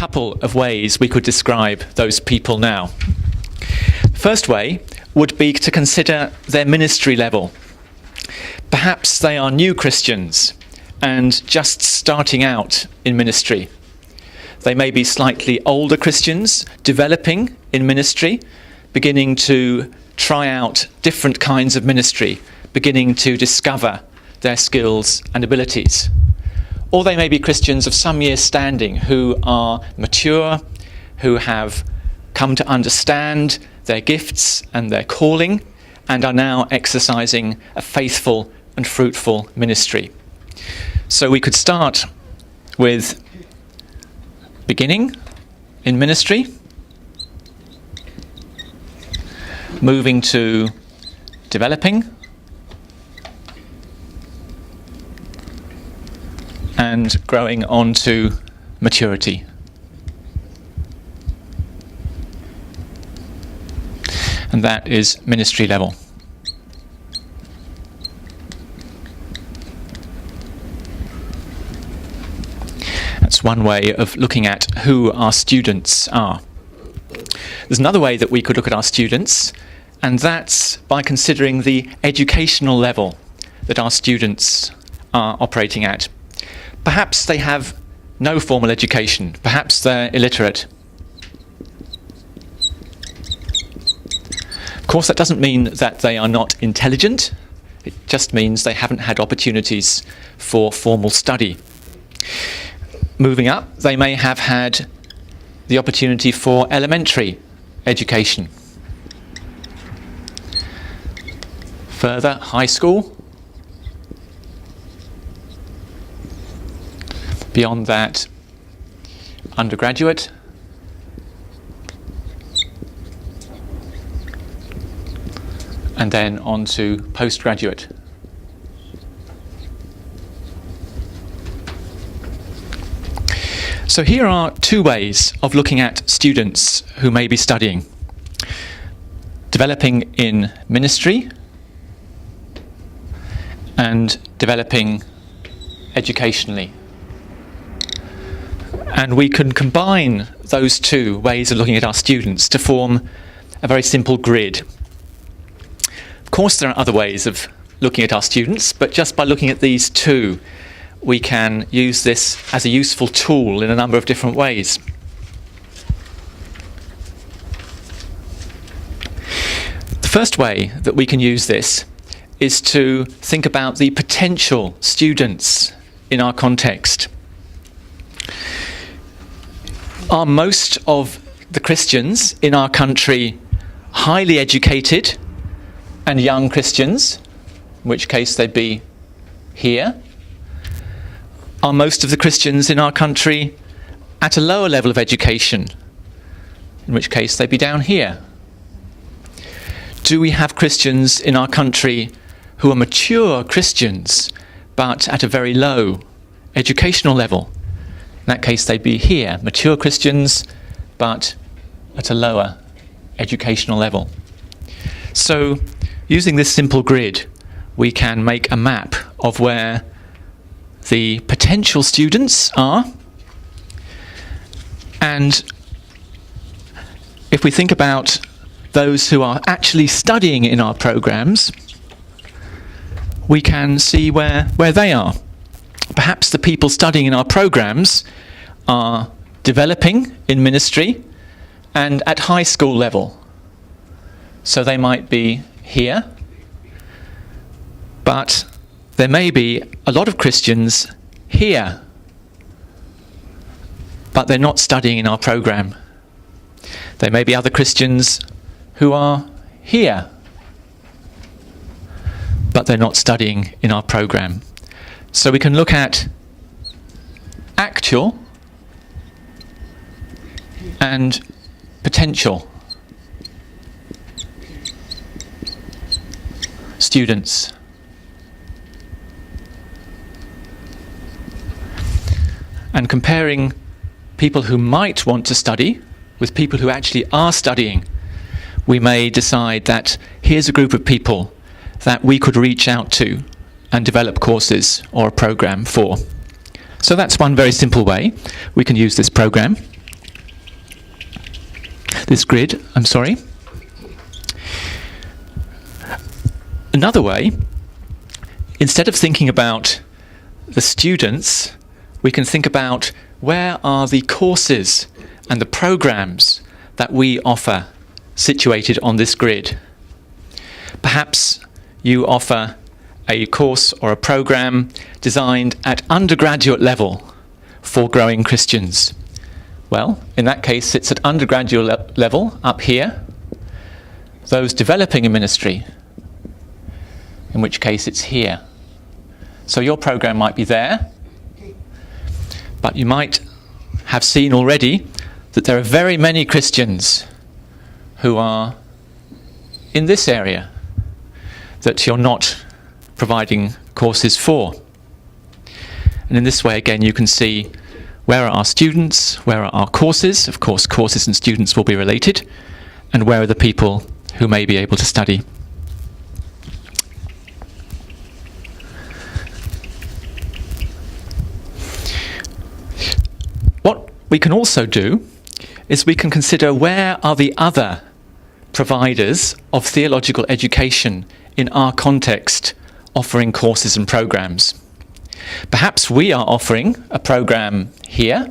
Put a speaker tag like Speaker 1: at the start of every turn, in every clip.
Speaker 1: couple of ways we could describe those people now. First way would be to consider their ministry level. Perhaps they are new Christians and just starting out in ministry. They may be slightly older Christians, developing in ministry, beginning to try out different kinds of ministry, beginning to discover their skills and abilities. Or they may be Christians of some years standing who are mature, who have come to understand their gifts and their calling, and are now exercising a faithful and fruitful ministry. So we could start with beginning in ministry, moving to developing, and growing on to maturity. And that is ministry level. That's one way of looking at who our students are. There's another way that we could look at our students, and that's by considering the educational level that our students are operating at. Perhaps they have no formal education. Perhaps they're illiterate. Of course, that doesn't mean that they are not intelligent. It just means they haven't had opportunities for formal study. Moving up, they may have had the opportunity for elementary education. Further, high school. Beyond that, undergraduate. And then on to postgraduate. So here are two ways of looking at students who may be studying. Developing in ministry and developing educationally. And we can combine those two ways of looking at our students to form a very simple grid. Of course, there are other ways of looking at our students, but just by looking at these two, we can use this as a useful tool in a number of different ways. The first way that we can use this is to think about the potential students in our context. Are most of the Christians in our country highly educated and young Christians, in which case they'd be here? Are most of the Christians in our country at a lower level of education, in which case they'd be down here? Do we have Christians in our country who are mature Christians, but at a very low educational level? In that case, they'd be here, mature Christians, but at a lower educational level. So, using this simple grid, we can make a map of where the potential students are. And if we think about those who are actually studying in our programs, we can see where they are. Perhaps the people studying in our programs are developing in ministry and at high school level. So they might be here, but there may be a lot of Christians here, but they're not studying in our program. There may be other Christians who are here, but they're not studying in our program. So we can look at actual and potential students. And comparing people who might want to study with people who actually are studying, we may decide that here's a group of people that we could reach out to and develop courses or a program for. So that's one very simple way we can use this program. this grid, I'm sorry. Another way, instead of thinking about the students, we can think about where are the courses and the programs that we offer situated on this grid. Perhaps you offer a course or a program designed at undergraduate level for growing Christians. Well, in that case, it's at undergraduate level up here. Those developing in ministry, in which case it's here. So your program might be there, but you might have seen already that there are very many Christians who are in this area that you're not providing courses for. And in this way, again, you can see where are our students, where are our courses. Of course, courses and students will be related, and where are the people who may be able to study. What we can also do is we can consider where are the other providers of theological education in our context offering courses and programs. Perhaps we are offering a program here,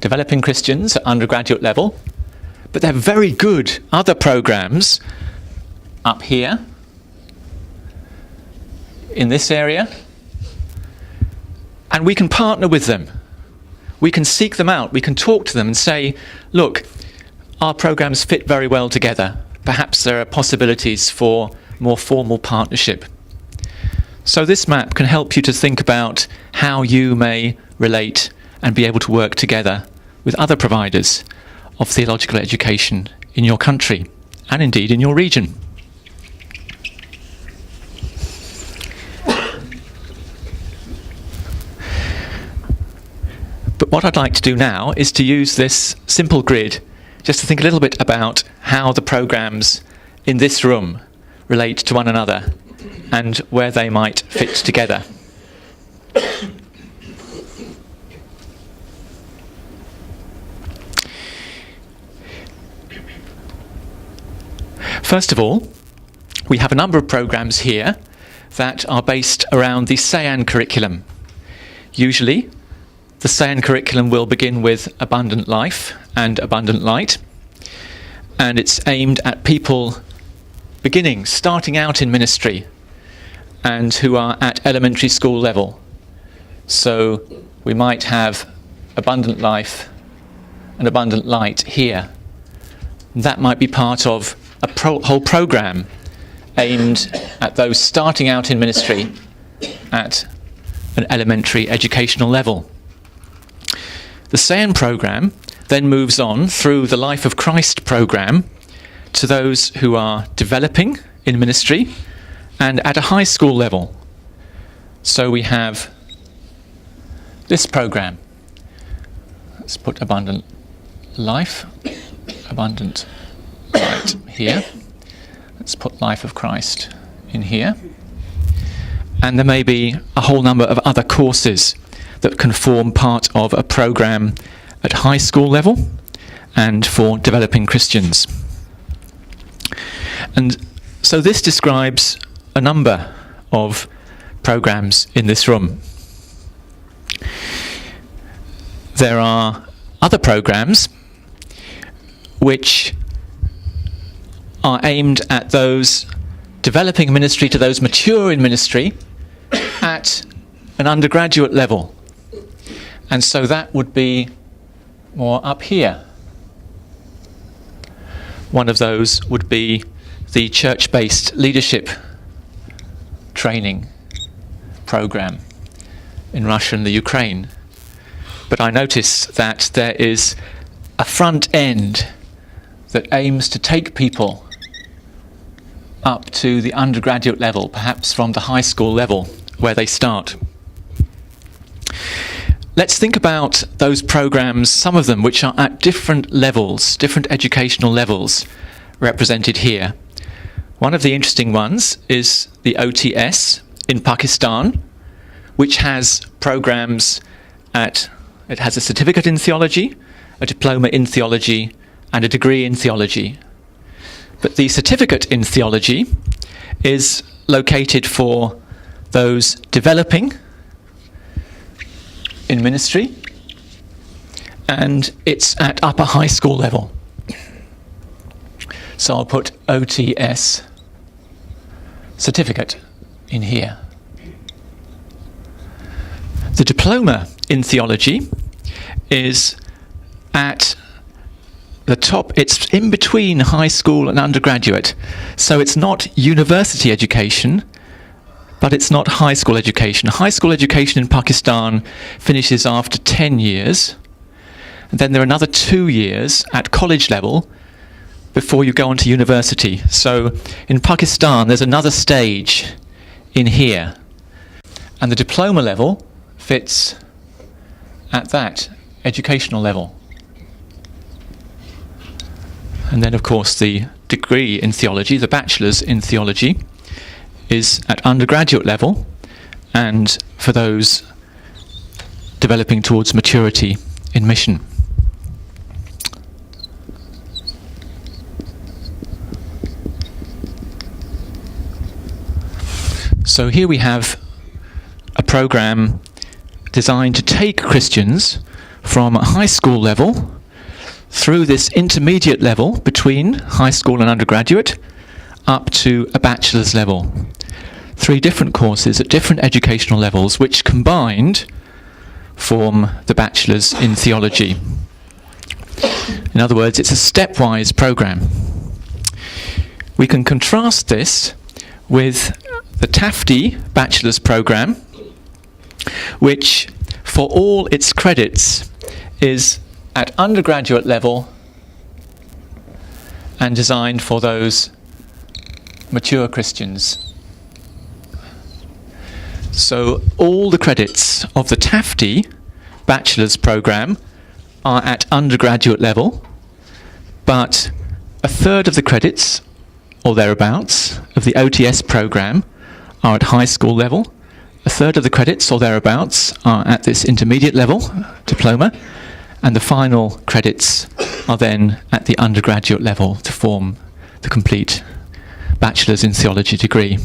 Speaker 1: developing Christians at undergraduate level, but there are very good other programs up here, in this area, and we can partner with them. We can seek them out, we can talk to them and say, look, our programs fit very well together. Perhaps there are possibilities for more formal partnership. So this map can help you to think about how you may relate and be able to work together with other providers of theological education in your country and indeed in your region. But what I'd like to do now is to use this simple grid just to think a little bit about how the programs in this room relate to one another and where they might fit together. First of all, we have a number of programs here that are based around the SEAN curriculum. Usually, the SEAN curriculum will begin with abundant life and abundant light, and it's aimed at people starting out in ministry and who are at elementary school level. So we might have abundant life and abundant light here. That might be part of a whole program aimed at those starting out in ministry at an elementary educational level. The SEAN program then moves on through the Life of Christ program to those who are developing in ministry and at a high school level. So we have this program. Let's put abundant life, abundant light here. Let's put Life of Christ in here. And there may be a whole number of other courses that can form part of a program at high school level and for developing Christians. And so this describes a number of programs in this room. There are other programs which are aimed at those developing ministry to those mature in ministry at an undergraduate level. And so that would be more up here. One of those would be the church-based leadership training program in Russia and the Ukraine. But I notice that there is a front end that aims to take people up to the undergraduate level, perhaps from the high school level where they start. Let's think about those programs, some of them which are at different levels, different educational levels represented here. One of the interesting ones is the OTS in Pakistan, which has programs it has a certificate in theology, a diploma in theology, and a degree in theology. But the certificate in theology is located for those developing in ministry, and it's at upper high school level. So I'll put OTS certificate in here. The diploma in theology is at the top. It's in between high school and undergraduate. So it's not university education, but it's not high school education. High school education in Pakistan finishes after 10 years. And then there are another 2 years at college level before you go on to university. So in Pakistan, there's another stage in here. And the diploma level fits at that educational level. And then, of course, the degree in theology, the bachelor's in theology, is at undergraduate level, and for those developing towards maturity in mission. So here we have a program designed to take Christians from a high school level through this intermediate level between high school and undergraduate up to a bachelor's level. 3 different courses at different educational levels, which combined form the bachelor's in theology. In other words, it's a stepwise program. We can contrast this with the Tafti bachelor's program, which for all its credits is at undergraduate level and designed for those mature Christians. So all the credits of the Tafti bachelor's program are at undergraduate level, but a third of the credits, or thereabouts, of the OTS program are at high school level. A third of the credits, or thereabouts, are at this intermediate level, diploma, and the final credits are then at the undergraduate level to form the complete bachelor's in theology degree.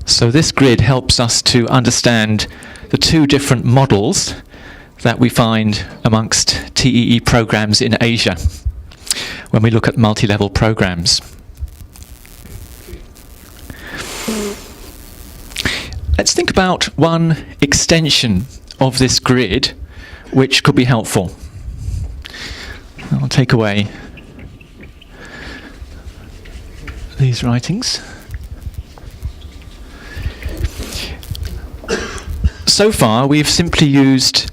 Speaker 1: So this grid helps us to understand the 2 different models that we find amongst TEE programs in Asia when we look at multi-level programs. Let's think about one extension of this grid which could be helpful. I'll take away these writings. So far, we've simply used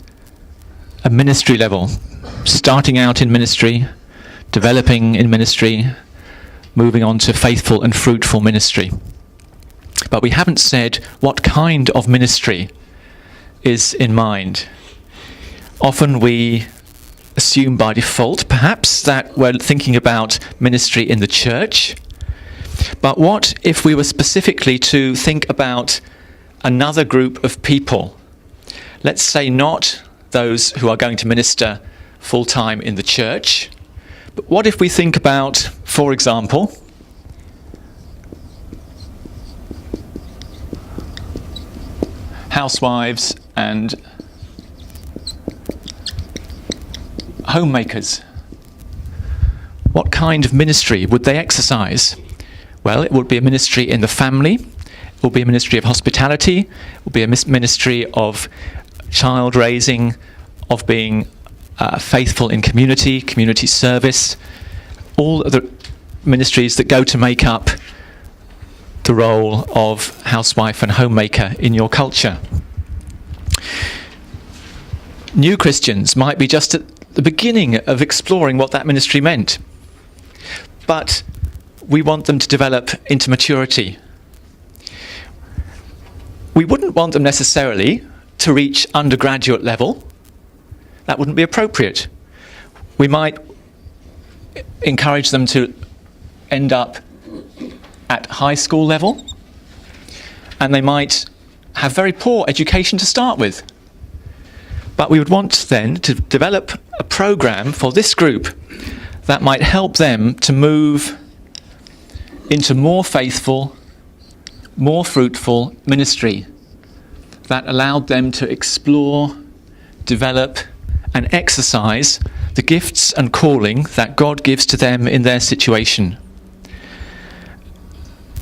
Speaker 1: a ministry level, starting out in ministry, developing in ministry, moving on to faithful and fruitful ministry. But we haven't said what kind of ministry is in mind. Often we assume by default, perhaps, that we're thinking about ministry in the church. But what if we were specifically to think about another group of people? Let's say not those who are going to minister full-time in the church, but what if we think about, for example, housewives and homemakers? What kind of ministry would they exercise? Well, it would be a ministry in the family, it would be a ministry of hospitality, it would be a ministry of child raising, of being faithful in community service, all of the ministries that go to make up the role of housewife and homemaker in your culture. New Christians might be just at the beginning of exploring what that ministry meant, but we want them to develop into maturity. We wouldn't want them necessarily to reach undergraduate level. That wouldn't be appropriate. We might encourage them to end up at high school level, and they might have very poor education to start with. But we would want then to develop a program for this group that might help them to move into more faithful, more fruitful ministry that allowed them to explore, develop, and exercise the gifts and calling that God gives to them in their situation.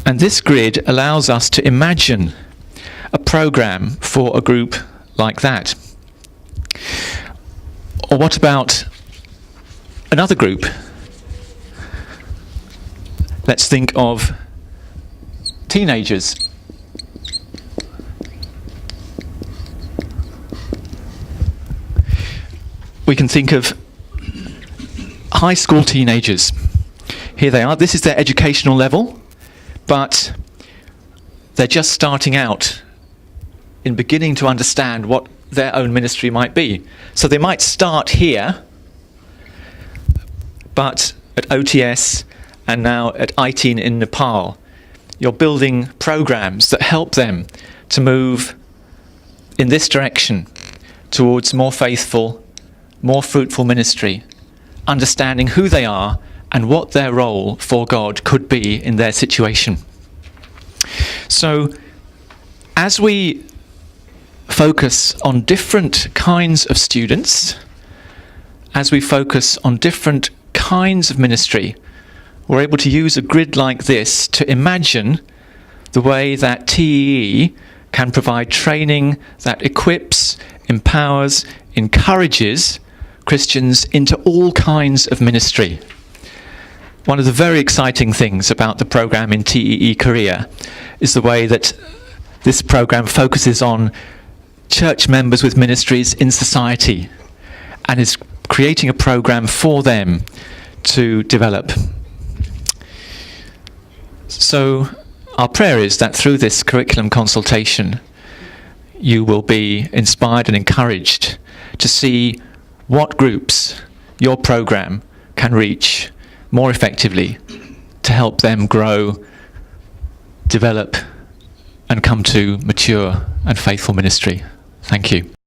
Speaker 1: And this grid allows us to imagine a program for a group like that. Or what about another group? Let's think of teenagers. We can think of high school teenagers. Here they are. This is their educational level, but they're just starting out in beginning to understand what their own ministry might be. So they might start here, but at OTS and now at ITIN in Nepal, you're building programs that help them to move in this direction towards more faithful, more fruitful ministry, understanding who they are and what their role for God could be in their situation. So, as we focus on different kinds of students, as we focus on different kinds of ministry, we're able to use a grid like this to imagine the way that TEE can provide training that equips, empowers, encourages Christians into all kinds of ministry. One of the very exciting things about the program in TEE Korea is the way that this program focuses on church members with ministries in society and is creating a program for them to develop. So our prayer is that through this curriculum consultation, you will be inspired and encouraged to see what groups your program can reach more effectively to help them grow, develop, and come to mature and faithful ministry. Thank you.